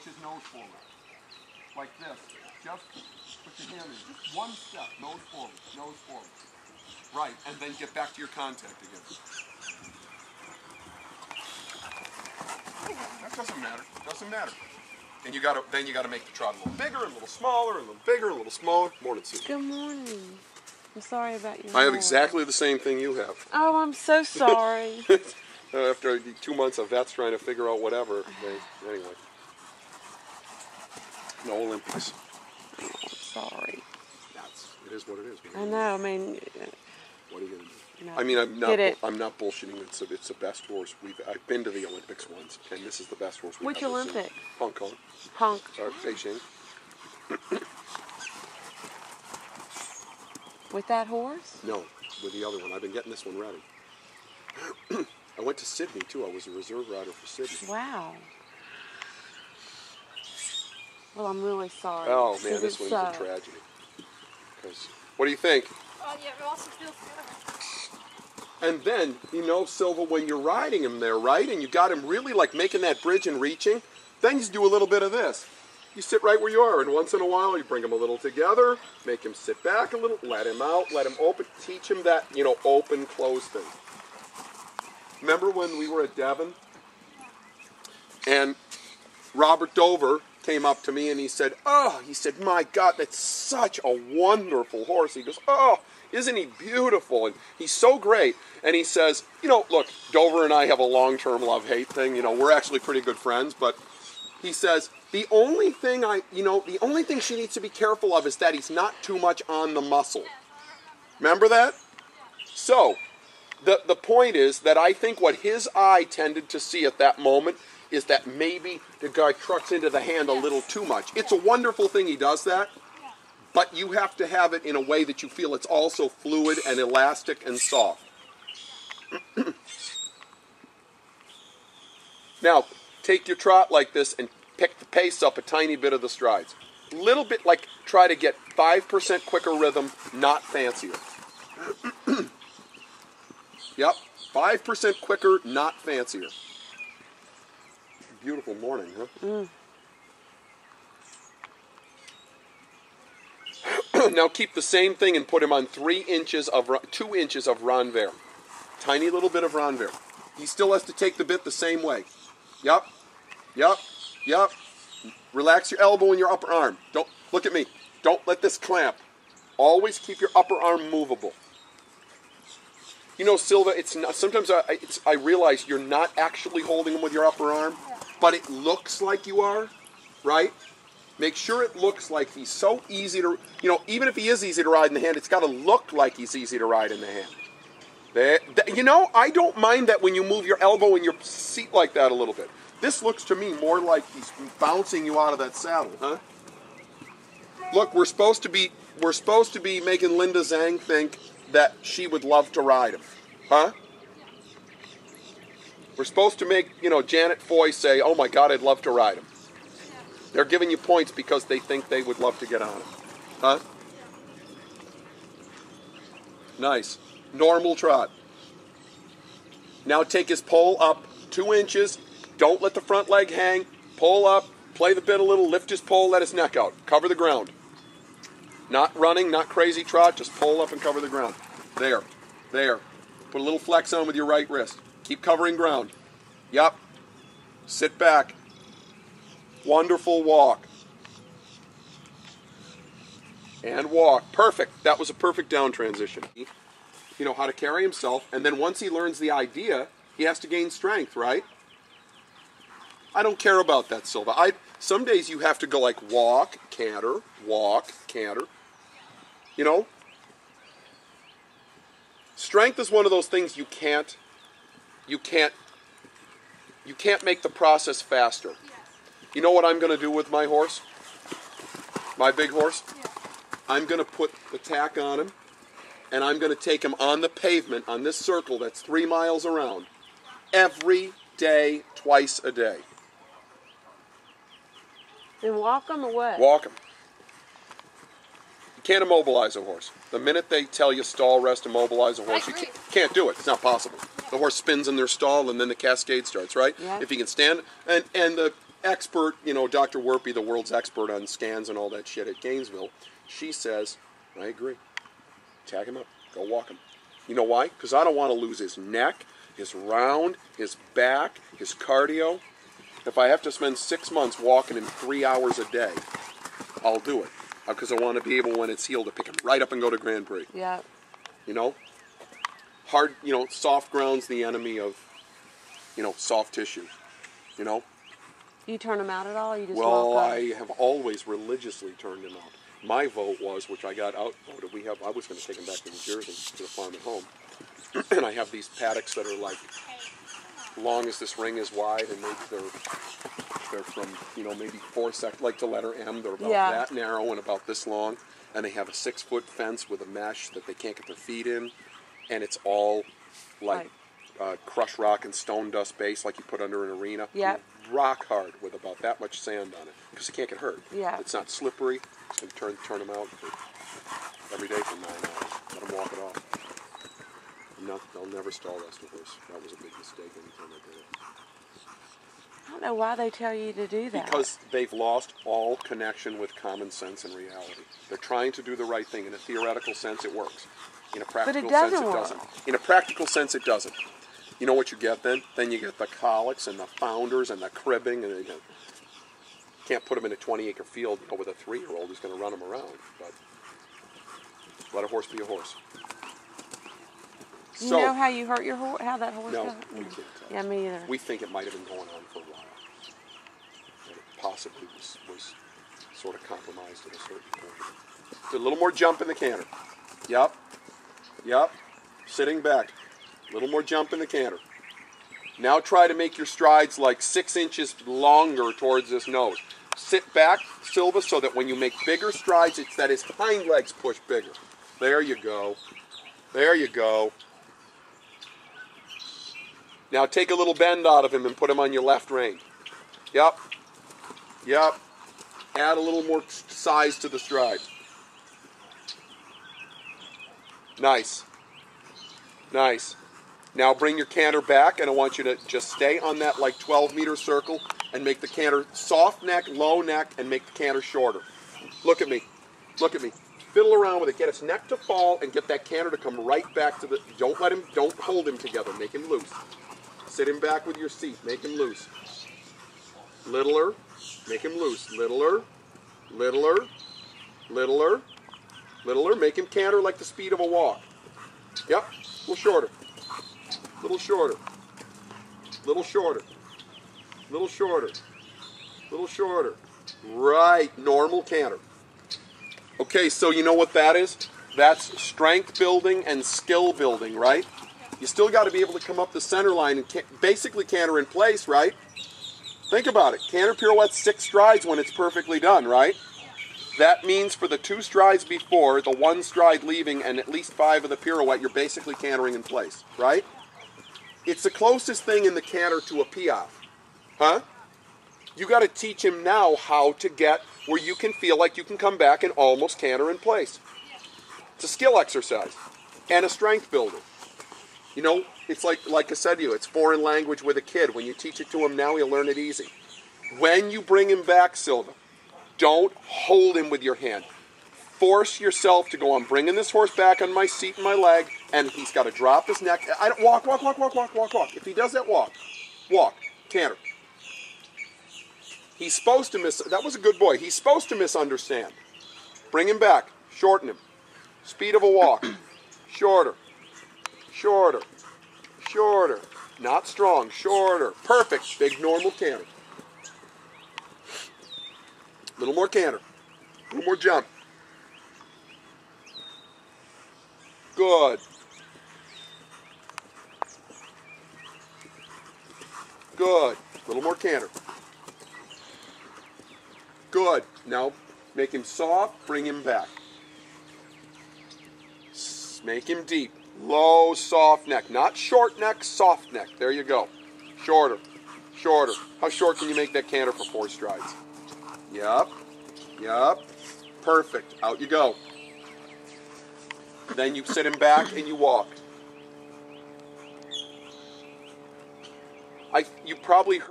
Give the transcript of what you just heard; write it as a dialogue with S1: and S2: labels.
S1: his nose forward. Like this. Just put your hand in. Just one step. Nose forward. Nose forward. Right. And then get back to your contact again. That doesn't matter. Doesn't matter. And then you gotta make the trot a little bigger, a little smaller, a little bigger, a little smaller. Morning, Susan.
S2: Good morning. I'm sorry about your
S1: I have exactly the same thing you have.
S2: Oh, I'm so sorry.
S1: After 2 months of vets trying to figure out whatever, anyway. No Olympics.
S2: Oh, I'm sorry.
S1: It is what it is.
S2: I know. I mean,
S1: what are you gonna do?
S2: no,
S1: I mean, I'm not bullshitting. It's the best horse I've been to the Olympics once, and this is the best horse we've
S2: which
S1: ever
S2: Olympic?
S1: seen. Hong Kong. Beijing.
S2: With that horse?
S1: No, with the other one. I've been getting this one ready. I went to Sydney too. I was a reserve rider for Sydney.
S2: Wow. Well, I'm really sorry.
S1: Oh man, this one's a tragedy. Because what do you think?
S3: Oh yeah, it also feels good.
S1: And then, Silva, when you're riding him there, right, and you got him really like making that bridge and reaching, then you do a little bit of this. You sit right where you are, and once in a while you bring him a little together, make him sit back a little, let him out, let him open, teach him that, open, close thing. Remember when we were at Devon? And Robert Dover came up to me and he said, my God, that's such a wonderful horse. He goes, oh, isn't he beautiful? And he's so great. And he says, look, Dover and I have a long-term love-hate thing. We're actually pretty good friends. But he says, the only thing she needs to be careful of is that he's not too much on the muscle. Remember that? So, the point is that I think what his eye tended to see at that moment is that maybe the guy trucks into the hand a little too much. It's a wonderful thing he does that, but you have to have it in a way that you feel it's also fluid and elastic and soft. Now, take your trot like this and pick the pace up a tiny bit of the strides. A little bit like try to get 5% quicker rhythm, not fancier. Yep, 5% quicker, not fancier. Beautiful morning, huh? Now keep the same thing and put him on 2 inches of Ranvier. Tiny little bit of Ranvier. He still has to take the bit the same way. Yep. Relax your elbow and your upper arm. Don't look at me. Don't let this clamp. Always keep your upper arm movable. Silva, it's not, sometimes I realize you're not actually holding him with your upper arm, but it looks like you are, right? Make sure it looks like he's so easy to, even if he is easy to ride in the hand, it's got to look like he's easy to ride in the hand. I don't mind that when you move your elbow in your seat like that a little bit. This looks to me more like he's bouncing you out of that saddle, huh? Look, we're supposed to be making Linda Zhang think that she would love to ride him, huh? We're supposed to make, Janet Foy say, oh my God, I'd love to ride him. They're giving you points because they think they would love to get on him, huh? Nice. Normal trot. Now take his pole up 2 inches. Don't let the front leg hang. Pull up, play the bit a little, lift his pole, let his neck out. Cover the ground. Not running, not crazy trot, just pull up and cover the ground. There. Put a little flex on with your right wrist. Keep covering ground. Yup. Sit back. Wonderful walk. And walk. Perfect. That was a perfect down transition. How to carry himself, and then once he learns the idea, he has to gain strength, right? I don't care about that, Silva. Some days you have to go like walk, canter, walk, canter. Strength is one of those things you can't make the process faster. You know what I'm going to do with my horse? My big horse? I'm going to put the tack on him, and I'm going to take him on the pavement on this circle that's 3 miles around every day, twice a day.
S2: And walk him away.
S1: Walk him. You can't immobilize a horse. The minute they tell you stall, rest, immobilize a horse, you can't do it. It's not possible. The horse spins in their stall and then the cascade starts, right?
S2: Yeah.
S1: If he can stand, and expert, you know, Dr. Werpy, the world's expert on scans and all that shit at Gainesville, she says, I agree. Tag him up. Go walk him. You know why? Because I don't want to lose his neck, his round, his back, his cardio. If I have to spend 6 months walking him 3 hours a day, I'll do it. Because I want to be able, when it's healed, to pick him right up and go to Grand Prix.
S2: Yeah.
S1: You know? Hard, you know, soft ground's the enemy of, you know, soft tissue. You know?
S2: Do you turn them out at all, or you just
S1: Well,
S2: walk
S1: I have always religiously turned him out. My vote was, which I got outvoted, I was going to take him back to New Jersey, to the farm at home. And I have these paddocks that are like, long as this ring is wide, and they're from, you know, maybe 4 seconds, like the letter M, they're about that narrow and about this long. And they have a 6-foot fence with a mesh that they can't get their feet in. And it's all like crushed rock and stone dust base like you put under an arena.
S2: Yep.
S1: Rock hard with about that much sand on it. Because it can't get hurt.
S2: Yeah.
S1: It's not slippery. You can turn them out every day for 9 hours. Let them walk it off. They'll never stall us with this. That was a big mistake anytime I did it.
S2: I don't know why they tell you to do that.
S1: Because they've lost all connection with common sense and reality. They're trying to do the right thing. In a theoretical sense, it works. In a practical sense, it doesn't. In a practical sense, it doesn't. You know what you get then? Then you get the colics and the founders and the cribbing. And you can't put them in a 20-acre field, you know, with a 3-year-old who's going to run them around. But let a horse be a horse.
S2: You know how you hurt your horse? How that horse got?
S1: No, we can't tell.
S2: Yeah, me either.
S1: We think it might have been going on for a while. That it possibly was sort of compromised at a certain point. A little more jump in the canter. Yep. Yep. Sitting back. A little more jump in the canter. Now try to make your strides like 6 inches longer towards this nose. Sit back, Silva, so that when you make bigger strides, it's that his hind legs push bigger. There you go. There you go. Now take a little bend out of him and put him on your left rein. Yep. Yep. Add a little more size to the stride. Nice. Nice. Now bring your canter back, and I want you to just stay on that like 12-meter circle and make the canter soft neck, low neck, and make the canter shorter. Look at me. Look at me. Fiddle around with it. Get his neck to fall and get that canter to come right back to the... Don't hold him together. Make him loose. Sit him back with your seat. Make him loose. Littler. Make him loose. Littler. Littler. Littler. Littler. Make him canter like the speed of a walk. Yep. A little shorter. Little shorter. Little shorter. Little shorter. Little shorter. Right. Normal canter. Okay, so you know what that is? That's strength building and skill building, right? You still got to be able to come up the center line and basically canter in place, right? Think about it. Canter pirouette 6 strides when it's perfectly done, right? That means for the 2 strides before, the 1 stride leaving, and at least 5 of the pirouette, you're basically cantering in place, right? It's the closest thing in the canter to a piaffe, huh? You got to teach him now how to get where you can feel like you can come back and almost canter in place. It's a skill exercise and a strength builder. You know, it's like I said to you, it's foreign language with a kid. When you teach it to him now, he'll learn it easy. When you bring him back, Silva, don't hold him with your hand. Force yourself to go, I'm bringing this horse back on my seat and my leg, and he's got to drop his neck. I don't, walk. If he does that, walk. Canter. He's supposed to that was a good boy. He's supposed to misunderstand. Bring him back. Shorten him. Speed of a walk. Shorter. Shorter. Shorter. Not strong. Shorter. Perfect. Big normal canter. A little more canter. A little more jump. Good. Good. A little more canter. Good. Now make him soft, bring him back. Make him deep. Low, soft neck. Not short neck, soft neck. There you go. Shorter. Shorter. How short can you make that canter for 4 strides? Yup. Yup. Perfect. Out you go. Then you sit him back and you walk. You probably heard